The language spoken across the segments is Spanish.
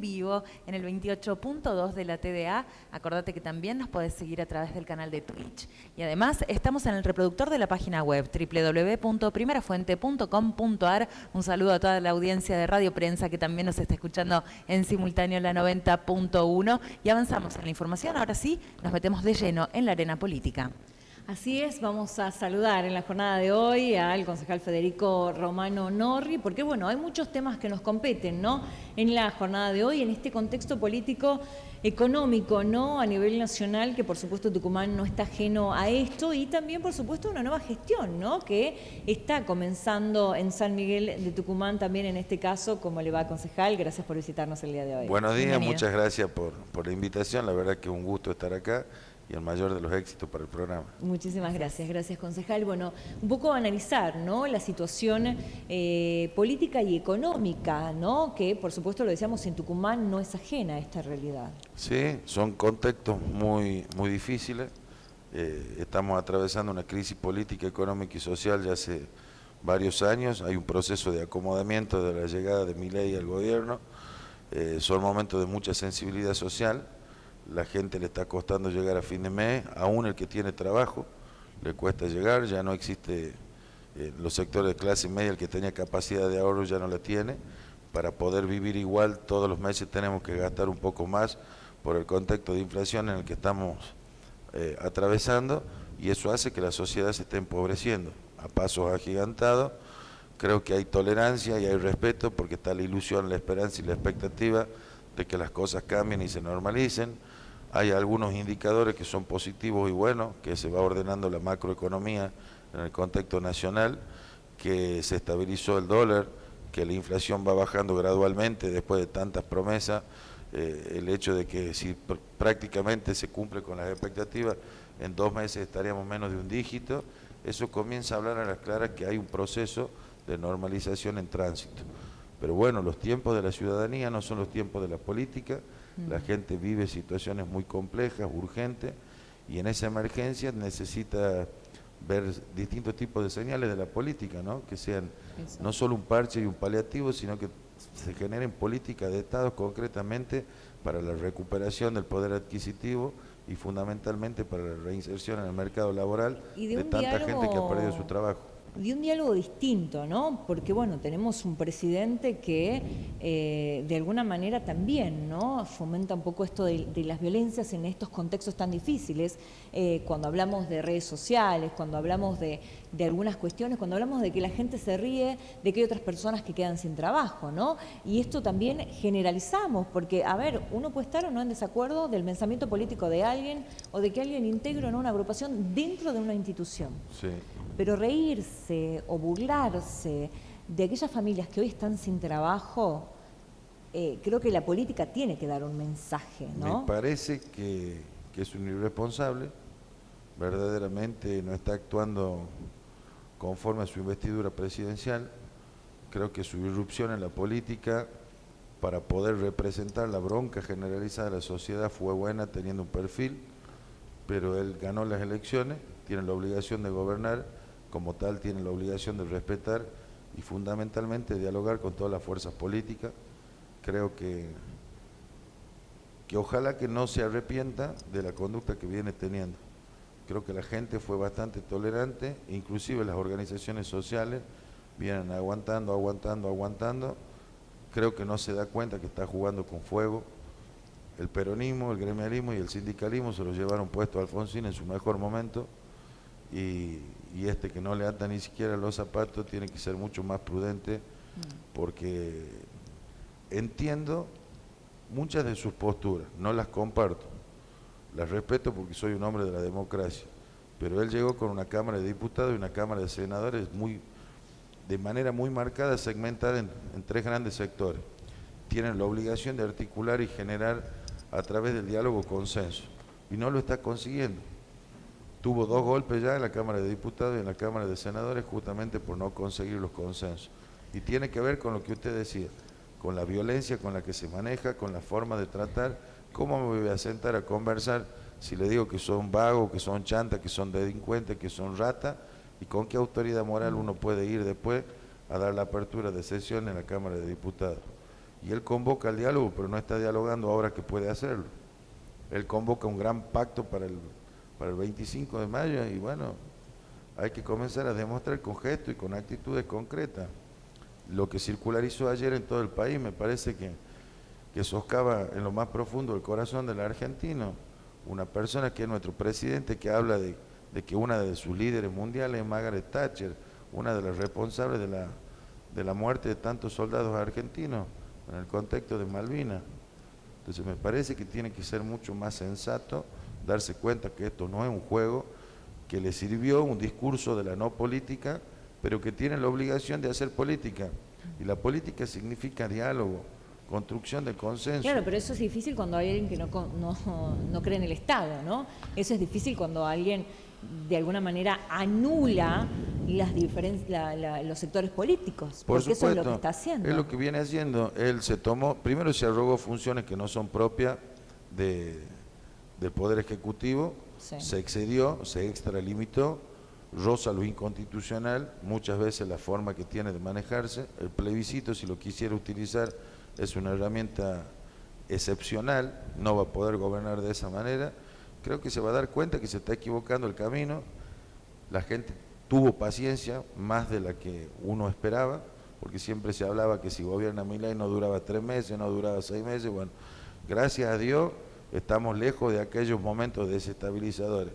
Vivo en el 28.2 de la TDA. Acordate que también nos podés seguir a través del canal de Twitch. Y además estamos en el reproductor de la página web www.primerafuente.com.ar. Un saludo a toda la audiencia de Radio Prensa que también nos está escuchando en simultáneo en la 90.1. Y avanzamos en la información. Ahora sí, nos metemos de lleno en la arena política. Así es, vamos a saludar en la jornada de hoy al concejal Federico Romano Norri, porque bueno, hay muchos temas que nos competen, ¿no? En la jornada de hoy, en este contexto político económico, ¿no? A nivel nacional, que por supuesto Tucumán no está ajeno a esto, y también por supuesto una nueva gestión, ¿no? Que está comenzando en San Miguel de Tucumán también en este caso. ¿Cómo le va, concejal? Gracias por visitarnos el día de hoy. Buenos días, Bienvenido. muchas gracias por la invitación, la verdad que es un gusto estar acá y el mayor de los éxitos para el programa. Muchísimas gracias, concejal. Bueno, un poco analizar, ¿no? La situación política y económica, ¿no? Que por supuesto lo decíamos en Tucumán no es ajena a esta realidad. Sí, son contextos muy difíciles. Estamos atravesando una crisis política, económica y social ya hace varios años. Hay un proceso de acomodamiento de la llegada de Milei al gobierno. Son momentos de mucha sensibilidad social. La gente le está costando llegar a fin de mes, aún el que tiene trabajo le cuesta llegar, ya no existe los sectores de clase media, el que tenía capacidad de ahorro ya no la tiene. Para poder vivir igual todos los meses tenemos que gastar un poco más por el contexto de inflación en el que estamos atravesando, y eso hace que la sociedad se esté empobreciendo a pasos agigantados. Creo que hay tolerancia y hay respeto porque está la ilusión, la esperanza y la expectativa de que las cosas cambien y se normalicen. Hay algunos indicadores que son positivos y buenos, que se va ordenando la macroeconomía en el contexto nacional, que se estabilizó el dólar, que la inflación va bajando gradualmente después de tantas promesas, el hecho de que si prácticamente se cumple con las expectativas, en 2 meses estaríamos menos de un dígito. Eso comienza a hablar a las claras que hay un proceso de normalización en tránsito. Pero bueno, los tiempos de la ciudadanía no son los tiempos de la política. La gente vive situaciones muy complejas, urgentes, y en esa emergencia necesita ver distintos tipos de señales de la política, ¿no? Que sean no solo un parche y un paliativo, sino que se generen políticas de Estado concretamente para la recuperación del poder adquisitivo y fundamentalmente para la reinserción en el mercado laboral de tanta gente que ha perdido su trabajo. De un diálogo distinto, ¿no? Porque, bueno, tenemos un presidente que de alguna manera también, ¿no? Fomenta un poco esto de las violencias en estos contextos tan difíciles, cuando hablamos de redes sociales, cuando hablamos de algunas cuestiones, cuando hablamos de que la gente se ríe de que hay otras personas que quedan sin trabajo, ¿no? Y esto también generalizamos, porque, a ver, uno puede estar o no en desacuerdo del pensamiento político de alguien o de que alguien integre o no una agrupación dentro de una institución. Sí. Pero reírse o burlarse de aquellas familias que hoy están sin trabajo, creo que la política tiene que dar un mensaje, ¿no? Me parece que es un irresponsable, verdaderamente no está actuando conforme a su investidura presidencial. Creo que su irrupción en la política para poder representar la bronca generalizada de la sociedad fue buena teniendo un perfil, pero él ganó las elecciones, tiene la obligación de gobernar, como tal tiene la obligación de respetar y fundamentalmente dialogar con todas las fuerzas políticas. Creo que ojalá que no se arrepienta de la conducta que viene teniendo. Creo que la gente fue bastante tolerante, inclusive las organizaciones sociales vienen aguantando. Creo que no se da cuenta que está jugando con fuego. El peronismo, el gremialismo y el sindicalismo se lo llevaron puesto a Alfonsín en su mejor momento, y este que no le ata ni siquiera los zapatos tiene que ser mucho más prudente, porque entiendo muchas de sus posturas, no las comparto, las respeto porque soy un hombre de la democracia, pero él llegó con una Cámara de Diputados y una Cámara de Senadores de manera muy marcada, segmentada en 3 grandes sectores. Tienen la obligación de articular y generar a través del diálogo consenso, y no lo está consiguiendo. Tuvo 2 golpes ya en la Cámara de Diputados y en la Cámara de Senadores justamente por no conseguir los consensos. Y tiene que ver con lo que usted decía, con la violencia con la que se maneja, con la forma de tratar. ¿Cómo me voy a sentar a conversar si le digo que son vagos, que son chantas, que son delincuentes, que son ratas? ¿Y con qué autoridad moral uno puede ir después a dar la apertura de sesión en la Cámara de Diputados? y él convoca al diálogo, pero no está dialogando ahora que puede hacerlo. Él convoca un gran pacto para el 25 de mayo y bueno, hay que comenzar a demostrar con gestos y con actitudes concretas. Lo que circularizó ayer en todo el país me parece que socava en lo más profundo el corazón del argentino. Una persona que es nuestro presidente, que habla de que una de sus líderes mundiales es Margaret Thatcher, una de las responsables de la muerte de tantos soldados argentinos en el contexto de Malvinas. Entonces me parece que tiene que ser mucho más sensato, darse cuenta que esto no es un juego, que le sirvió un discurso de la no política, pero que tiene la obligación de hacer política. Y la política significa diálogo, construcción de consenso. Claro, pero eso es difícil cuando hay alguien que no cree en el Estado, ¿no? Eso es difícil cuando alguien de alguna manera anula los sectores políticos, Por porque supuesto, eso es lo que está haciendo. es lo que viene haciendo. Él primero se arrogó funciones que no son propias del Poder Ejecutivo, Sí. se excedió, se extralimitó, roza lo inconstitucional, muchas veces la forma que tiene de manejarse. El plebiscito, si lo quisiera utilizar, es una herramienta excepcional, no va a poder gobernar de esa manera. Creo que se va a dar cuenta que se está equivocando el camino. La gente tuvo paciencia, más de la que uno esperaba, porque siempre se hablaba que si gobierna Milei no duraba 3 meses, no duraba 6 meses. Bueno, gracias a Dios estamos lejos de aquellos momentos desestabilizadores,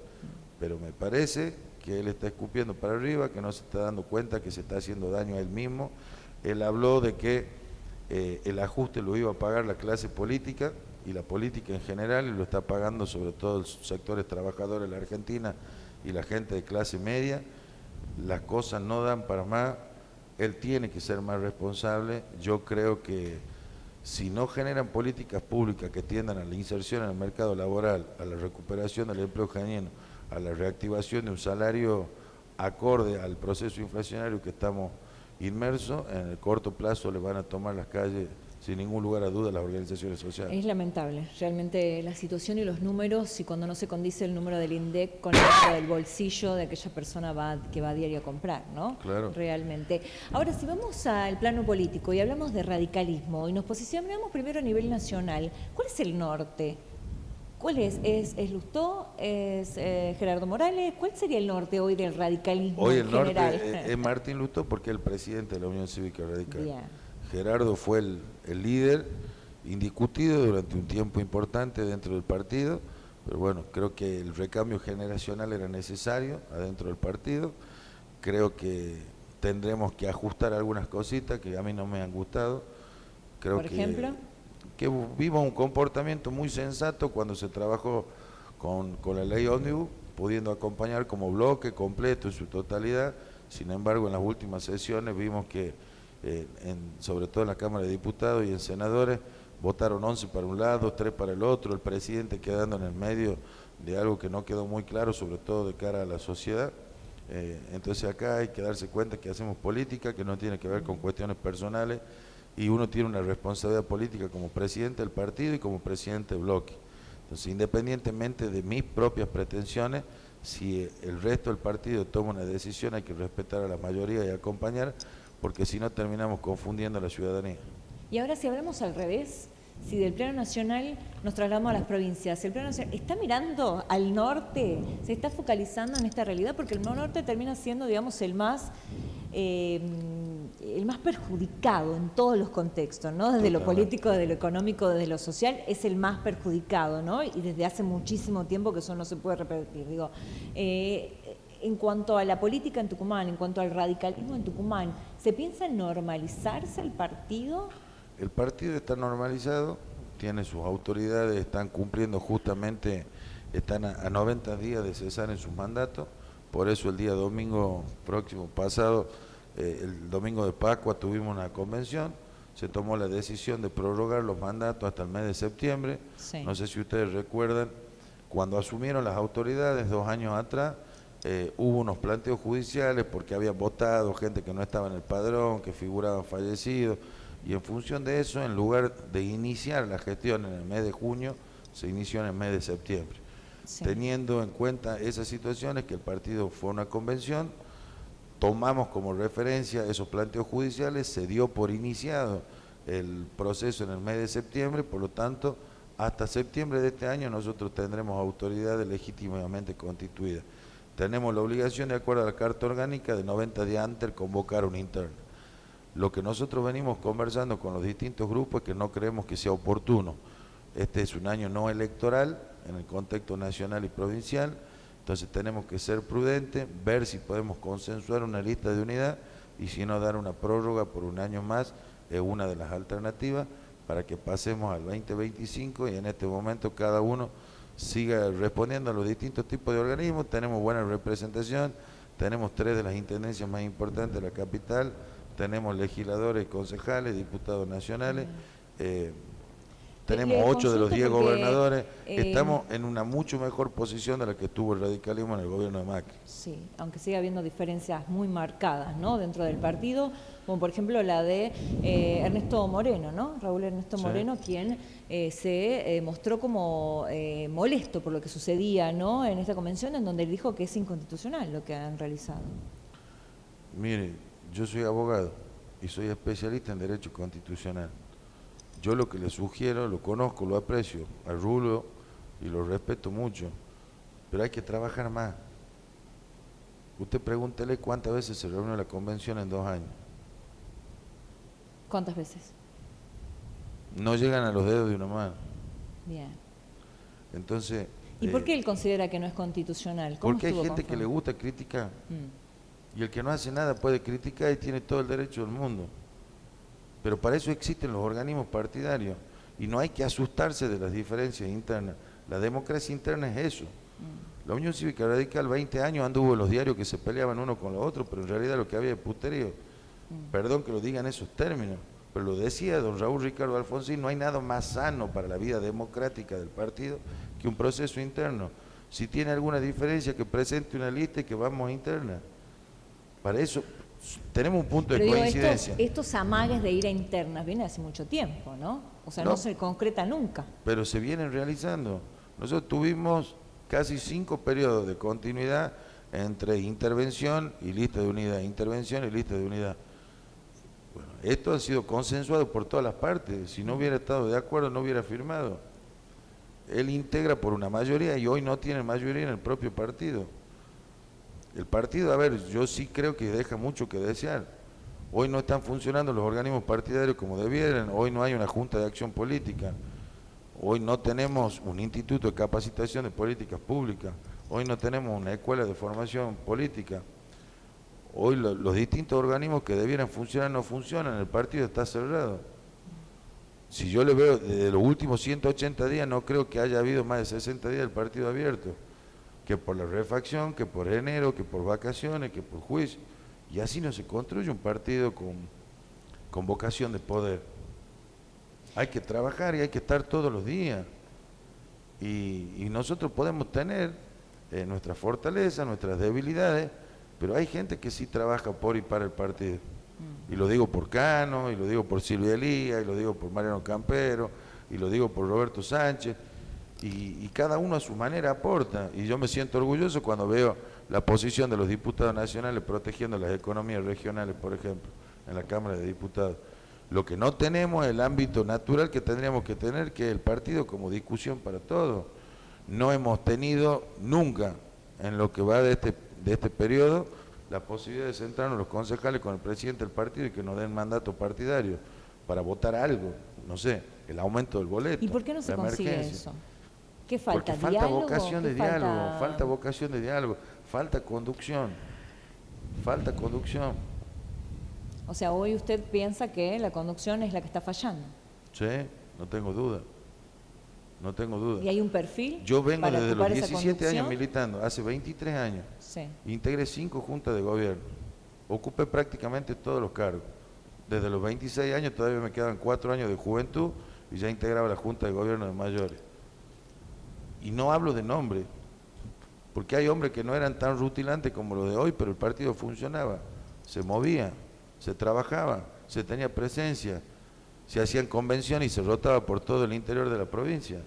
pero me parece que él está escupiendo para arriba, que no se está dando cuenta que se está haciendo daño a él mismo. Él habló de que el ajuste lo iba a pagar la clase política y la política en general, y lo está pagando sobre todo los sectores trabajadores de la Argentina y la gente de clase media. Las cosas no dan para más, él tiene que ser más responsable. Yo creo que si no generan políticas públicas que tiendan a la inserción en el mercado laboral, a la recuperación del empleo genuino, a la reactivación de un salario acorde al proceso inflacionario que estamos inmersos, en el corto plazo le van a tomar las calles sin ningún lugar a duda las organizaciones sociales. Es lamentable, realmente la situación y los números, y cuando no se condice el número del INDEC con el número del bolsillo de aquella persona que va a diario a comprar, ¿no? Claro. Realmente. Ahora, si vamos al plano político y hablamos de radicalismo y nos posicionamos primero a nivel nacional, ¿cuál es el norte? ¿Cuál es? ¿Es Lustó? ¿Es Gerardo Morales? ¿Cuál sería el norte hoy del radicalismo Hoy en el general? norte es Martín Lustó porque es el presidente de la Unión Cívica Radical. Bien. Gerardo fue el líder indiscutido durante un tiempo importante dentro del partido, pero bueno, creo que el recambio generacional era necesario adentro del partido. Creo que tendremos que ajustar algunas cositas que a mí no me han gustado. Creo ¿Por ejemplo? Que vimos un comportamiento muy sensato cuando se trabajó con la ley ómnibus, pudiendo acompañar como bloque completo en su totalidad. Sin embargo, en las últimas sesiones vimos que sobre todo en la Cámara de Diputados y en senadores, votaron 11 para un lado, 3 para el otro, el presidente quedando en el medio de algo que no quedó muy claro, sobre todo de cara a la sociedad. Entonces acá hay que darse cuenta que hacemos política, que no tiene que ver con cuestiones personales, y uno tiene una responsabilidad política como presidente del partido y como presidente del bloque. Entonces, independientemente de mis propias pretensiones, si el resto del partido toma una decisión, hay que respetar a la mayoría y acompañar, porque si no terminamos confundiendo a la ciudadanía. Y ahora si hablamos al revés, si del plano nacional nos trasladamos a las provincias, ¿el plano nacional está mirando al norte? ¿Se está focalizando en esta realidad? Porque el norte termina siendo, digamos, el más perjudicado en todos los contextos, ¿no? Desde lo político, desde lo económico, desde lo social, es el más perjudicado, ¿no? Y desde hace muchísimo tiempo que eso no se puede repetir. Digo, en cuanto a la política en Tucumán, en cuanto al radicalismo en Tucumán, ¿se piensa en normalizarse el partido? El partido está normalizado, tiene sus autoridades, están cumpliendo justamente, están a 90 días de cesar en sus mandatos, por eso el día domingo próximo pasado, el domingo de Pascua tuvimos una convención, se tomó la decisión de prorrogar los mandatos hasta el mes de septiembre. Sí. No sé si ustedes recuerdan, cuando asumieron las autoridades 2 años atrás, hubo unos planteos judiciales porque habían votado gente que no estaba en el padrón, que figuraban fallecidos, y en función de eso, en lugar de iniciar la gestión en el mes de junio, se inició en el mes de septiembre. Sí. Teniendo en cuenta esas situaciones, que el partido fue a una convención, tomamos como referencia esos planteos judiciales, se dio por iniciado el proceso en el mes de septiembre, por lo tanto, hasta septiembre de este año nosotros tendremos autoridades legítimamente constituidas. Tenemos la obligación, de acuerdo a la Carta Orgánica, de 90 días antes convocar una interna. Lo que nosotros venimos conversando con los distintos grupos es que no creemos que sea oportuno. Este es un año no electoral en el contexto nacional y provincial, entonces tenemos que ser prudentes, ver si podemos consensuar una lista de unidad y si no dar una prórroga por un año más es una de las alternativas para que pasemos al 2025 y en este momento cada uno siga respondiendo a los distintos tipos de organismos. Tenemos buena representación, tenemos 3 de las intendencias más importantes de la capital, tenemos legisladores, concejales, diputados nacionales, tenemos 8 de los 10 gobernadores, estamos en una mucho mejor posición de la que tuvo el radicalismo en el gobierno de Macri. Sí, aunque sigue habiendo diferencias muy marcadas, ¿no?, dentro del partido, como por ejemplo la de Ernesto Moreno, ¿no?, Raúl Ernesto Moreno, quien se mostró como molesto por lo que sucedía, ¿no?, en esta convención, en donde él dijo que es inconstitucional lo que han realizado. Mire, yo soy abogado y soy especialista en derecho constitucional. Yo lo que le sugiero, lo conozco, lo aprecio, al Rulo y lo respeto mucho, pero hay que trabajar más. Usted pregúntele cuántas veces se reunió la convención en 2 años. ¿Cuántas veces? No llegan a los dedos de una mano. Bien. Entonces... ¿Y por qué él considera que no es constitucional? Porque hay gente que le gusta criticar. Y el que no hace nada puede criticar y tiene todo el derecho del mundo. Pero para eso existen los organismos partidarios y no hay que asustarse de las diferencias internas. La democracia interna es eso. La Unión Cívica Radical 20 años anduvo en los diarios que se peleaban uno con los otros, pero en realidad lo que había es puterío. Perdón que lo diga en esos términos, pero lo decía don Raúl Ricardo Alfonsín, no hay nada más sano para la vida democrática del partido que un proceso interno. Si tiene alguna diferencia, que presente una lista y que vamos a interna. Para eso... tenemos un punto de coincidencia. Estos amagues de ir a internas vienen hace mucho tiempo, ¿no? O sea, no se concreta nunca. Pero se vienen realizando. Nosotros tuvimos casi 5 periodos de continuidad entre intervención y lista de unidad, intervención y lista de unidad. Bueno, esto ha sido consensuado por todas las partes. Si no hubiera estado de acuerdo, no hubiera firmado. Él integra por una mayoría y hoy no tiene mayoría en el propio partido. El partido, a ver, yo sí creo que deja mucho que desear. Hoy no están funcionando los organismos partidarios como debieran, hoy no hay una junta de acción política, hoy no tenemos un instituto de capacitación de políticas públicas, hoy no tenemos una escuela de formación política, hoy los distintos organismos que debieran funcionar no funcionan, el partido está cerrado. Si yo le veo desde los últimos 180 días, no creo que haya habido más de 60 días del partido abierto, que por la refacción, que por enero, que por vacaciones, que por juicio. Y así no se construye un partido con vocación de poder. Hay que trabajar y hay que estar todos los días. Y nosotros podemos tener nuestras fortalezas, nuestras debilidades, pero hay gente que sí trabaja por y para el partido. Y lo digo por Cano, y lo digo por Silvia Elías, y lo digo por Mariano Campero, y lo digo por Roberto Sánchez. Y cada uno a su manera aporta, y yo me siento orgulloso cuando veo la posición de los diputados nacionales protegiendo las economías regionales, por ejemplo, en la Cámara de Diputados. Lo que no tenemos es el ámbito natural que tendríamos que tener, que es el partido como discusión para todos. No hemos tenido nunca, en lo que va de este periodo, la posibilidad de sentarnos los concejales con el presidente del partido y que nos den mandato partidario para votar algo, no sé, el aumento del boleto. ¿Y por qué no se consigue eso? ¿Qué falta? Porque falta vocación de diálogo, falta vocación de diálogo, falta conducción, falta conducción. O sea, hoy usted piensa que la conducción es la que está fallando. Sí, no tengo duda, no tengo duda. ¿Y hay un perfil? Yo vengo para desde los ocupar esa 17 años conducción? militando, hace 23 años, Sí. integré 5 juntas de gobierno, ocupé prácticamente todos los cargos. Desde los 26 años todavía me quedan 4 años de juventud y ya integraba la Junta de Gobierno de mayores. Y no hablo de nombre, porque hay hombres que no eran tan rutilantes como los de hoy, pero el partido funcionaba, se movía, se trabajaba, se tenía presencia, se hacían convenciones y se rotaba por todo el interior de la provincia.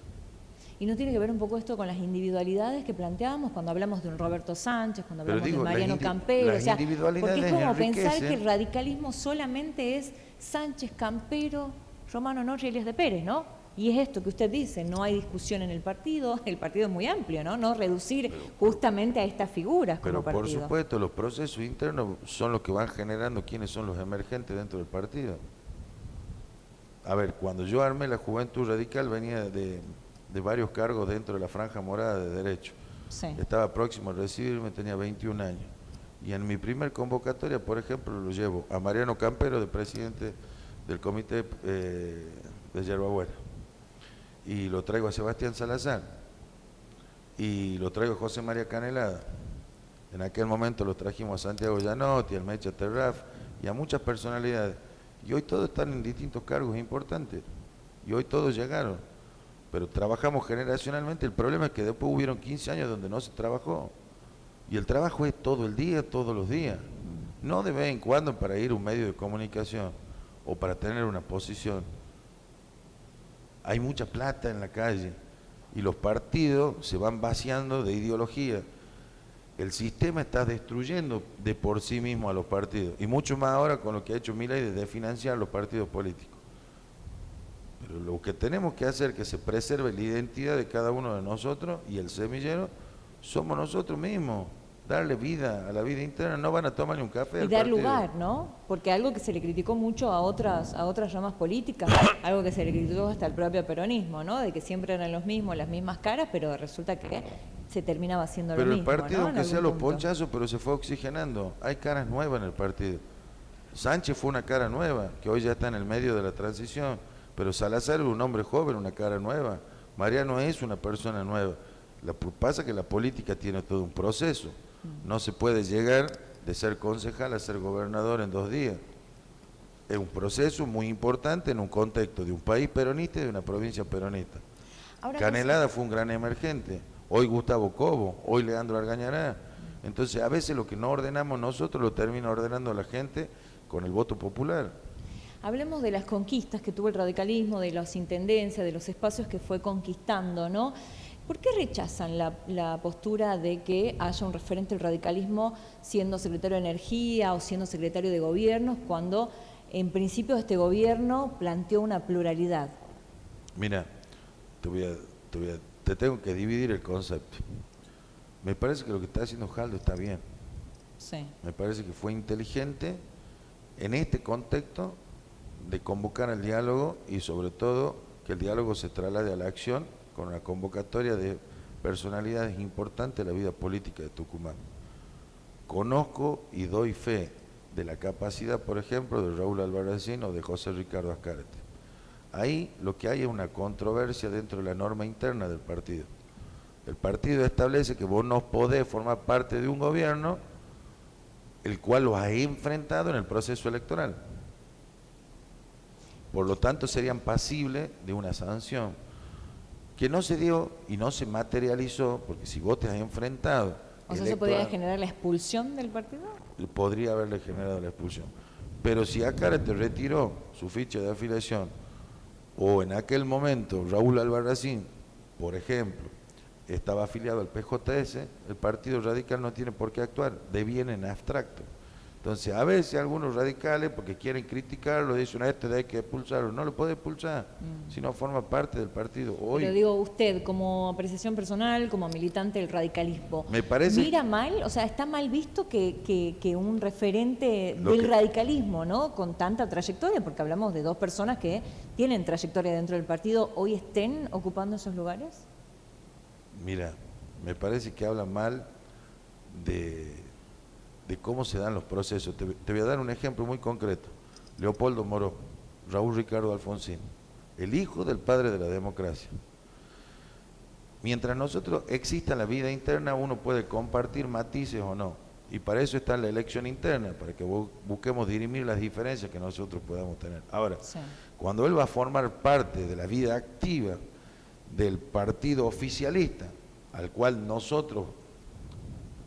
¿Y no tiene que ver un poco esto con las individualidades que planteábamos cuando hablamos de un Roberto Sánchez, cuando hablamos de Mariano Campero? O sea, porque es como pensar que el radicalismo solamente es Sánchez, Campero Romano Noria y Elías de Pérez, ¿no? Y es esto que usted dice, no hay discusión en el partido es muy amplio, ¿no? No reducir justamente a estas figuras como Pero por partido. supuesto, los procesos internos son los que van generando quiénes son los emergentes dentro del partido. A ver, cuando yo armé la Juventud Radical venía de varios cargos dentro de la Franja Morada de Derecho. Sí. Estaba próximo a recibirme, tenía 21 años. Y en mi primer convocatoria, por ejemplo, lo llevo a Mariano Campero, de presidente del comité de Yerba Buena. Y lo traigo a Sebastián Salazar. Y lo traigo a José María Canelada. En aquel momento lo trajimos a Santiago Gianotti, al Mecha Terraf y a muchas personalidades. Y hoy todos están en distintos cargos importantes. Y hoy todos llegaron. Pero trabajamos generacionalmente. El problema es que después hubieron 15 años donde no se trabajó. Y el trabajo es todo el día, todos los días. No de vez en cuando para ir a un medio de comunicación o para tener una posición. Hay mucha plata en la calle y los partidos se van vaciando de ideología. El sistema está destruyendo de por sí mismo a los partidos y mucho más ahora con lo que ha hecho Milei de desfinanciar los partidos políticos. Pero lo que tenemos que hacer es que se preserve la identidad de cada uno de nosotros y el semillero somos nosotros mismos. Darle vida a la vida interna, no van a tomar ni un café. Y dar lugar, ¿no? Porque algo que se le criticó mucho a otras ramas políticas, algo que se le criticó hasta el propio peronismo, ¿no? De que siempre eran los mismos, las mismas caras, pero resulta que se terminaba haciendo lo mismo. Pero el partido, ¿no? aunque sea los ponchazos, pero se fue oxigenando. Hay caras nuevas en el partido. Sánchez fue una cara nueva, que hoy ya está en el medio de la transición, pero Salazar es un hombre joven, una cara nueva. Mariano es una persona nueva. Lo que pasa es que la política tiene todo un proceso. No se puede llegar de ser concejal a ser gobernador en 2 días. Es un proceso muy importante en un contexto de un país peronista y de una provincia peronista. Ahora Canelada fue un gran emergente. Hoy Gustavo Cobo, hoy Leandro Argañará. Entonces a veces lo que no ordenamos nosotros lo termina ordenando la gente con el voto popular. Hablemos de las conquistas que tuvo el radicalismo, de las intendencias, de los espacios que fue conquistando, ¿no? ¿Por qué rechazan la postura de que haya un referente del radicalismo siendo secretario de Energía o siendo secretario de Gobierno cuando en principio este gobierno planteó una pluralidad? Mira, te tengo que dividir el concepto. Me parece que lo que está haciendo Jaldo está bien. Sí. Me parece que fue inteligente en este contexto de convocar al diálogo y sobre todo que el diálogo se traslade a la acción con una convocatoria de personalidades importantes de la vida política de Tucumán. Conozco y doy fe de la capacidad, por ejemplo, de Raúl Albarracín o de José Ricardo Azcárate. Ahí lo que hay es una controversia dentro de la norma interna del partido. El partido establece que vos no podés formar parte de un gobierno el cual los ha enfrentado en el proceso electoral. Por lo tanto, serían pasibles de una sanción que no se dio y no se materializó, porque si vos te has enfrentado... O sea, ¿se podría generar la expulsión del partido? Podría haberle generado la expulsión. Pero si Azcárate retiró su ficha de afiliación, o en aquel momento Raúl Albarracín, por ejemplo, estaba afiliado al PJS, el Partido Radical no tiene por qué actuar, deviene en abstracto. Entonces, a veces algunos radicales, porque quieren criticarlo, dicen, hay que expulsarlo. No lo puede expulsar, si no forma parte del partido. Hoy, pero digo, usted, como apreciación personal, como militante del radicalismo, me parece, ¿mira mal? O sea, ¿está mal visto que un referente del radicalismo, ¿no? Con tanta trayectoria, porque hablamos de 2 personas que tienen trayectoria dentro del partido, hoy estén ocupando esos lugares? Mira, me parece que habla mal de cómo se dan los procesos. Te voy a dar un ejemplo muy concreto. Leopoldo Moró, Raúl Ricardo Alfonsín, el hijo del padre de la democracia. Mientras nosotros exista la vida interna, uno puede compartir matices o no. Y para eso está la elección interna, para que busquemos dirimir las diferencias que nosotros podamos tener. Ahora, sí, cuando él va a formar parte de la vida activa del partido oficialista, al cual nosotros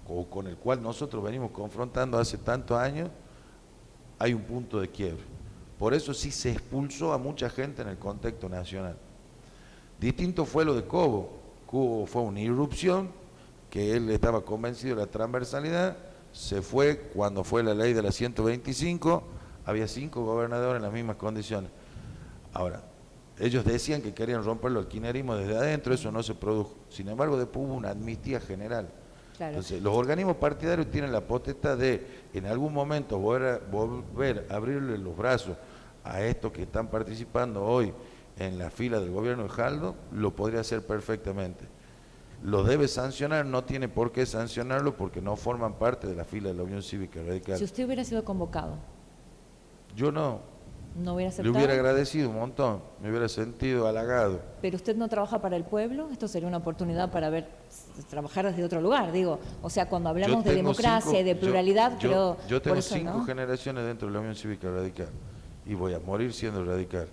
o con el cual nosotros venimos confrontando hace tantos años, hay un punto de quiebre. Por eso sí se expulsó a mucha gente en el contexto nacional. Distinto fue lo de Cobo. Cobo fue una irrupción, que él estaba convencido de la transversalidad, se fue cuando fue la ley de la 125, había 5 gobernadores en las mismas condiciones. Ahora, ellos decían que querían romper el kirchnerismo desde adentro, eso no se produjo. Sin embargo, después hubo una amnistía general. Claro. Entonces, los organismos partidarios tienen la potestad de, en algún momento, volver a abrirle los brazos a estos que están participando hoy en la fila del gobierno de Jaldo, lo podría hacer perfectamente. Lo debe sancionar, no tiene por qué sancionarlo porque no forman parte de la fila de la Unión Cívica Radical. Si usted hubiera sido convocado, Yo no, ¿no hubiera le aceptado? hubiera agradecido un montón, me hubiera sentido halagado. Pero usted no trabaja para el pueblo, esto sería una oportunidad para trabajar desde otro lugar, digo. O sea, cuando hablamos de democracia y de pluralidad, yo tengo por eso, 5 ¿no? generaciones dentro de la Unión Cívica Radical y voy a morir siendo radical.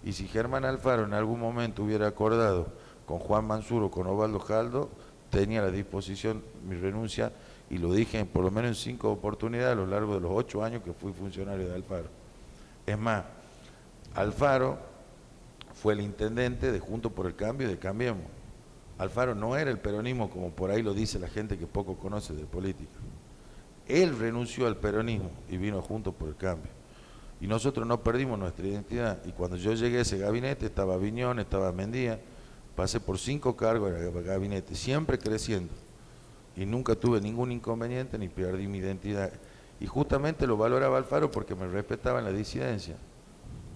Y si Germán Alfaro en algún momento hubiera acordado con Juan Mansur o con Osvaldo Jaldo, tenía a la disposición mi renuncia y lo dije por lo menos en 5 oportunidades a lo largo de los 8 años que fui funcionario de Alfaro. Es más, Alfaro fue el intendente de Juntos por el Cambio y de Cambiemos. Alfaro no era el peronismo como por ahí lo dice la gente que poco conoce de política. Él renunció al peronismo y vino a Juntos por el Cambio. Y nosotros no perdimos nuestra identidad. Y cuando yo llegué a ese gabinete, estaba Viñón, estaba Mendía, pasé por 5 cargos en el gabinete, siempre creciendo. Y nunca tuve ningún inconveniente ni perdí mi identidad. Y justamente lo valoraba Alfaro porque me respetaba en la disidencia.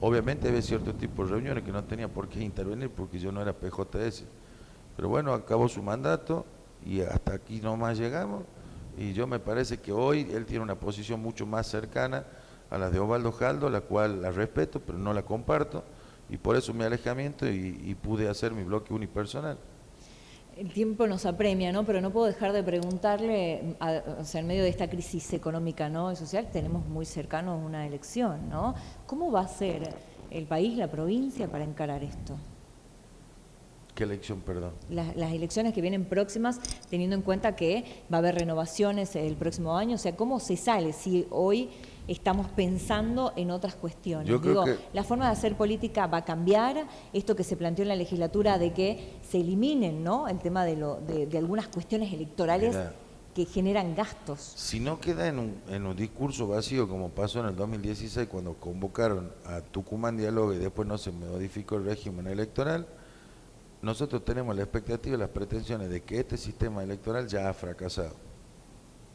Obviamente había cierto tipo de reuniones que no tenía por qué intervenir porque yo no era PJS. Pero bueno, acabó su mandato y hasta aquí nomás llegamos. Y yo me parece que hoy él tiene una posición mucho más cercana a la de Osvaldo Jaldo, la cual la respeto, pero no la comparto. Y por eso mi alejamiento y pude hacer mi bloque unipersonal. El tiempo nos apremia, ¿no? Pero no puedo dejar de preguntarle, o sea, en medio de esta crisis económica, ¿no?, y social, tenemos muy cercanos una elección, ¿no? ¿Cómo va a ser el país, la provincia, para encarar esto? ¿Qué elección, perdón? Las elecciones que vienen próximas, teniendo en cuenta que va a haber renovaciones el próximo año, o sea, ¿cómo se sale si hoy estamos pensando en otras cuestiones? Yo creo que la forma de hacer política va a cambiar, esto que se planteó en la legislatura de que se eliminen, ¿no?, el tema de algunas cuestiones electorales. Mirá, que generan gastos. si no queda en un discurso vacío como pasó en el 2016 cuando convocaron a Tucumán Diálogo y después no se modificó el régimen electoral, nosotros tenemos la expectativa y las pretensiones de que este sistema electoral ya ha fracasado.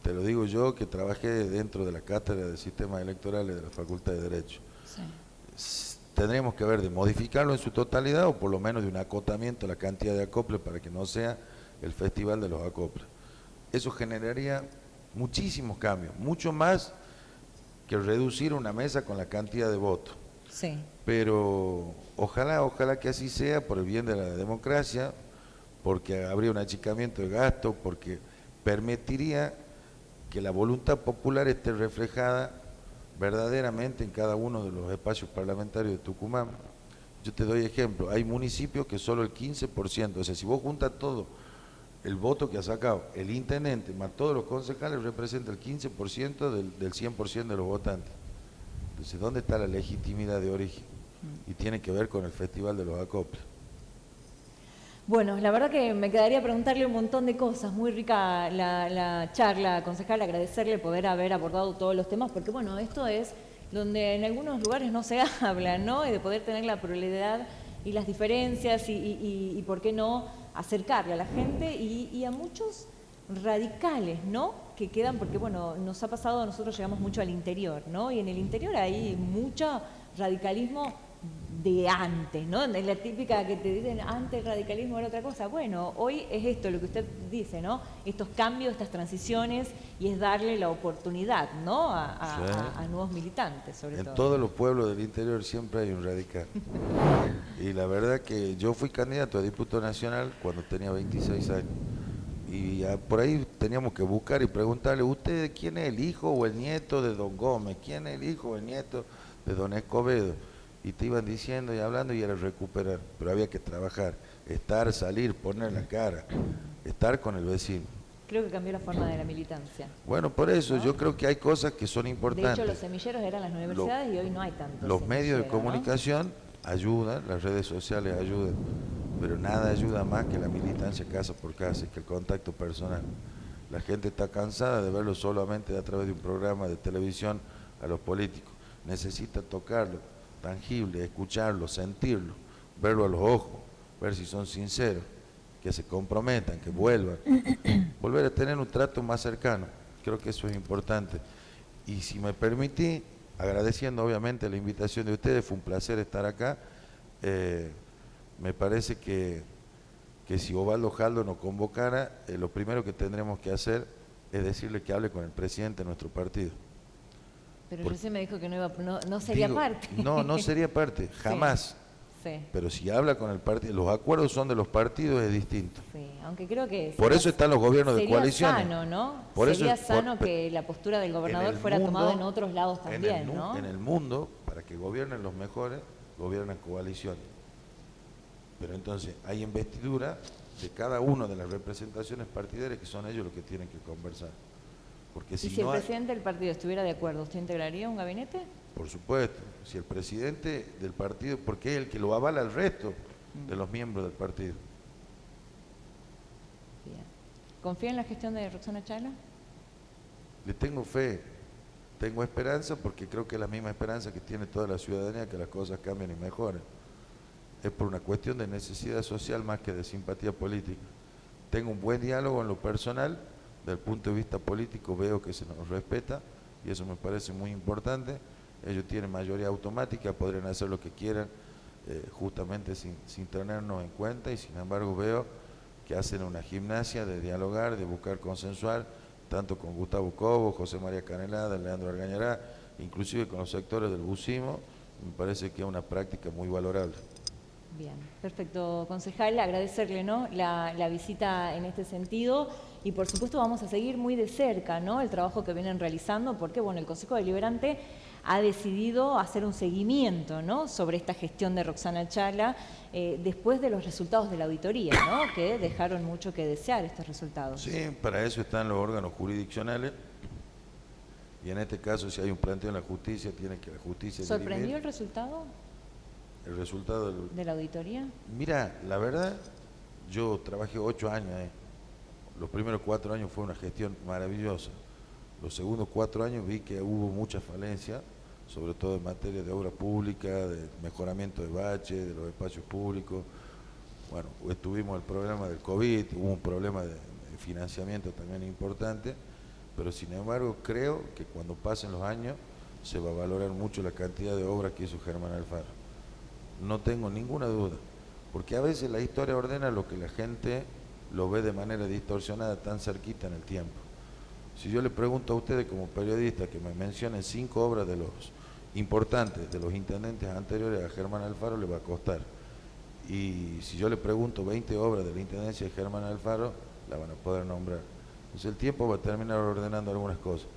Te lo digo yo que trabajé dentro de la cátedra de sistemas electorales de la Facultad de Derecho. Sí. Tendríamos que ver de modificarlo en su totalidad o por lo menos de un acotamiento a la cantidad de acoples para que no sea el festival de los acoples. Eso generaría muchísimos cambios, mucho más que reducir una mesa con la cantidad de votos. Sí. Pero ojalá que así sea por el bien de la democracia, porque habría un achicamiento de gastos, porque permitiría que la voluntad popular esté reflejada verdaderamente en cada uno de los espacios parlamentarios de Tucumán. Yo te doy ejemplo, hay municipios que solo el 15%, o sea, si vos juntas todo el voto que ha sacado el intendente más todos los concejales representa el 15% del 100% de los votantes. Entonces, ¿dónde está la legitimidad de origen? Y tiene que ver con el Festival de los Acoples. Bueno, la verdad que me quedaría preguntarle un montón de cosas, muy rica la charla, concejal, agradecerle poder haber abordado todos los temas, porque bueno, esto es donde en algunos lugares no se habla, ¿no? Y de poder tener la pluralidad y las diferencias y por qué no acercarle a la gente y a muchos radicales, ¿no?, que quedan, porque bueno, nos ha pasado, nosotros llegamos mucho al interior, ¿no?, y en el interior hay mucho radicalismo de antes, ¿no? Es la típica que te dicen, antes el radicalismo era otra cosa. Bueno, hoy es esto lo que usted dice, ¿no? Estos cambios, estas transiciones, y es darle la oportunidad, ¿no?, a nuevos militantes, sobre todo. En todos los pueblos del interior siempre hay un radical. Y la verdad que yo fui candidato a diputado nacional cuando tenía 26 años. Y por ahí teníamos que buscar y preguntarle, ¿usted quién es el hijo o el nieto de don Gómez? ¿Quién es el hijo o el nieto de don Escobedo? Y te iban diciendo y hablando y era recuperar, pero había que trabajar, estar, salir, poner la cara, estar con el vecino. Creo que cambió la forma de la militancia. Bueno, por eso ¿no? Yo creo que hay cosas que son importantes. De hecho, los semilleros eran las universidades y hoy no hay tantos. Los medios de ¿no? comunicación ayudan, las redes sociales ayudan, pero nada ayuda más que la militancia casa por casa y que el contacto personal. La gente está cansada de verlo solamente a través de un programa de televisión a los políticos. Necesita tocarlo, tangible, escucharlo, sentirlo, verlo a los ojos, ver si son sinceros, que se comprometan, que vuelvan, volver a tener un trato más cercano. Creo que eso es importante. Y si me permití, agradeciendo obviamente la invitación de ustedes, fue un placer estar acá. Me parece que si Osvaldo Jaldo nos convocara, lo primero que tendremos que hacer es decirle que hable con el presidente de nuestro partido. Pero recién me dijo que no sería parte. No sería parte, jamás. Sí. Pero si habla con el partido, los acuerdos son de los partidos, es distinto. Sí, aunque creo que... Por eso están los gobiernos de coalición. Sería sano, ¿no? Por sería eso, sano que la postura del gobernador fuera tomada en otros lados también, ¿no? En el mundo, para que gobiernen los mejores, gobiernan coaliciones. Pero entonces hay investidura de cada una de las representaciones partidarias que son ellos los que tienen que conversar. Porque si el presidente del partido estuviera de acuerdo, ¿usted integraría un gabinete? Por supuesto, si el presidente del partido, porque es el que lo avala al resto de los miembros del partido. Bien. ¿Confía en la gestión de Roxana Chala? Le tengo fe, tengo esperanza, porque creo que es la misma esperanza que tiene toda la ciudadanía, que las cosas cambien y mejoren. Es por una cuestión de necesidad social más que de simpatía política. Tengo un buen diálogo en lo personal, desde el punto de vista político veo que se nos respeta y eso me parece muy importante. Ellos tienen mayoría automática, podrían hacer lo que quieran justamente sin tenernos en cuenta, y sin embargo veo que hacen una gimnasia de dialogar, de buscar consensuar, tanto con Gustavo Cobo, José María Canelada, Leandro Argañará, inclusive con los sectores del bucismo. Me parece que es una práctica muy valorable. Bien, perfecto, concejal, agradecerle, ¿no?, la visita en este sentido, y por supuesto vamos a seguir muy de cerca, ¿no?, el trabajo que vienen realizando, porque bueno, el Consejo Deliberante ha decidido hacer un seguimiento, ¿no?, sobre esta gestión de Roxana Chala después de los resultados de la auditoría, ¿no?, que dejaron mucho que desear estos resultados. Sí, para eso están los órganos jurisdiccionales, y en este caso si hay un planteo en la justicia, tiene que la justicia ¿Sorprendió dirimir el resultado? el resultado ¿De la auditoría? Mira, la verdad, yo trabajé 8 años, los primeros 4 años fue una gestión maravillosa. Los segundos 4 años vi que hubo mucha falencia, sobre todo en materia de obra pública, de mejoramiento de baches, de los espacios públicos. Bueno, tuvimos el problema del COVID, hubo un problema de financiamiento también importante, pero sin embargo creo que cuando pasen los años se va a valorar mucho la cantidad de obras que hizo Germán Alfaro. No tengo ninguna duda, porque a veces la historia ordena lo que la gente lo ve de manera distorsionada tan cerquita en el tiempo. Si yo le pregunto a ustedes como periodistas que me mencionen 5 obras de los importantes, de los intendentes anteriores a Germán Alfaro, le va a costar. Y si yo le pregunto 20 obras de la intendencia de Germán Alfaro, la van a poder nombrar. Entonces el tiempo va a terminar ordenando algunas cosas.